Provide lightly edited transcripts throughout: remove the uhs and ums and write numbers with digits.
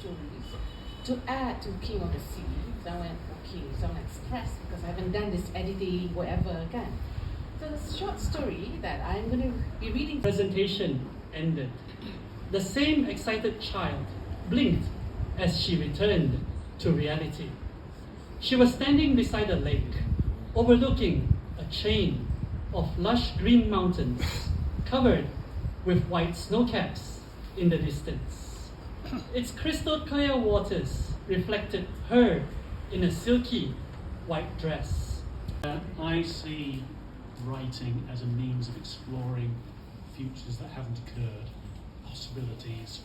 stories to add to King of the Sea. So I went, okay, so I'm like stressed because I haven't done this editing, whatever again. So the short story that I'm going to be reading. Presentation ended. The same excited child blinked as she returned to reality. She was standing beside a lake, overlooking a chain of lush green mountains covered with white snowcaps in the distance. Its crystal clear waters reflected her in a silky white dress. I see writing as a means of exploring futures that haven't occurred, possibilities,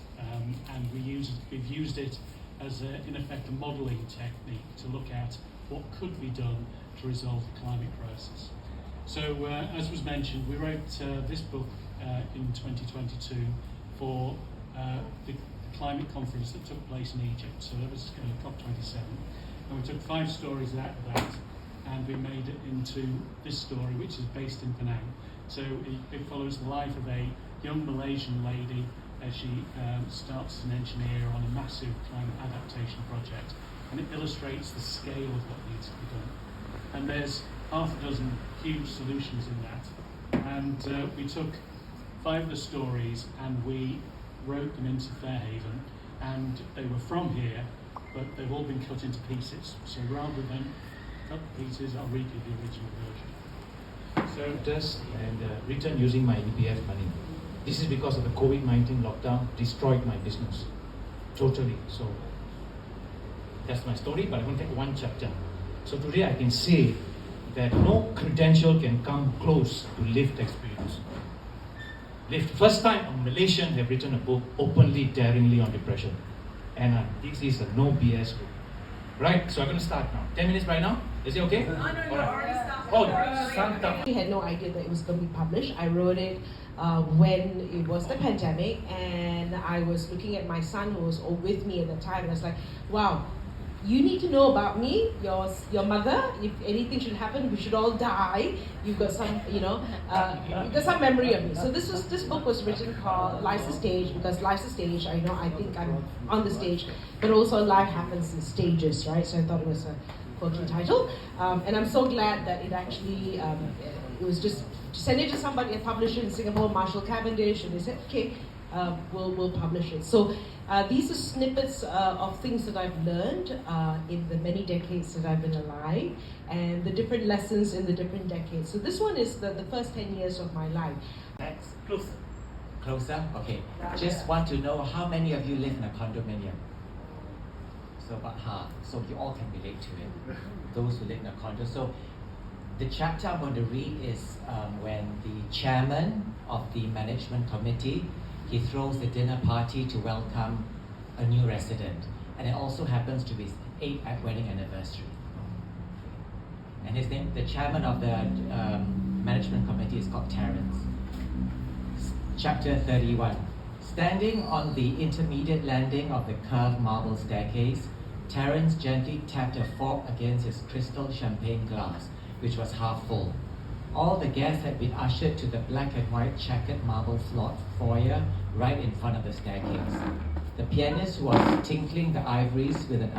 and we've used it as, in effect, a modelling technique to look at what could be done to resolve the climate crisis. So, as was mentioned, we wrote this book in 2022 for the climate conference that took place in Egypt. So that was COP27, and we took 5 stories out of that, and we made it into this story, which is based in Penang. So it follows the life of a young Malaysian lady as she starts as an engineer on a massive climate adaptation project, and it illustrates the scale of what needs to be done. And there's half a dozen huge solutions in that, and we took 5 of the stories and we wrote them into Fairhaven, and they were from here, but they've all been cut into pieces. So rather than cut the pieces, I'll read you the original version. So just and written using my EPF money. This is because of the COVID-19 lockdown destroyed my business totally. So that's my story, but I'm going to take one chapter. So today I can say that no credential can come close to lived experience. First time a Malaysian have written a book openly, daringly on depression. And this is a no BS book. Right, so I'm going to start now. 10 minutes right now? Is it okay? No, already started. Oh, I had no idea that it was going to be published. I wrote it when it was the pandemic, and I was looking at my son who was with me at the time, and I was like, wow, you need to know about me, your mother. If anything should happen, we should all die. You've got some, you've got some memory of me. So this book was written called Life's a Stage, because life's a stage. I think I'm on the stage, but also life happens in stages, right? So I thought it was a quirky title, and I'm so glad that it actually it was just send it to somebody and publish it in Singapore, Marshall Cavendish, and they said, okay, we'll publish it. So these are snippets of things that I've learned in the many decades that I've been alive, and the different lessons in the different decades. So this one is the first 10 years of my life. Next, closer. Okay. Just want to know how many of you live in a condominium. So about half. So you all can relate to it. Those who live in a condo. So the chapter I'm going to read is when the chairman of the management committee, he throws a dinner party to welcome a new resident, and it also happens to be his 8th wedding anniversary. And his name, the chairman of the management committee, is called Terence. Chapter 31. Standing on the intermediate landing of the curved marble staircase, Terence gently tapped a fork against his crystal champagne glass, which was half full. All the guests had been ushered to the black and white checkered marble floored foyer right in front of the staircase. The pianist, who was tinkling the ivories with an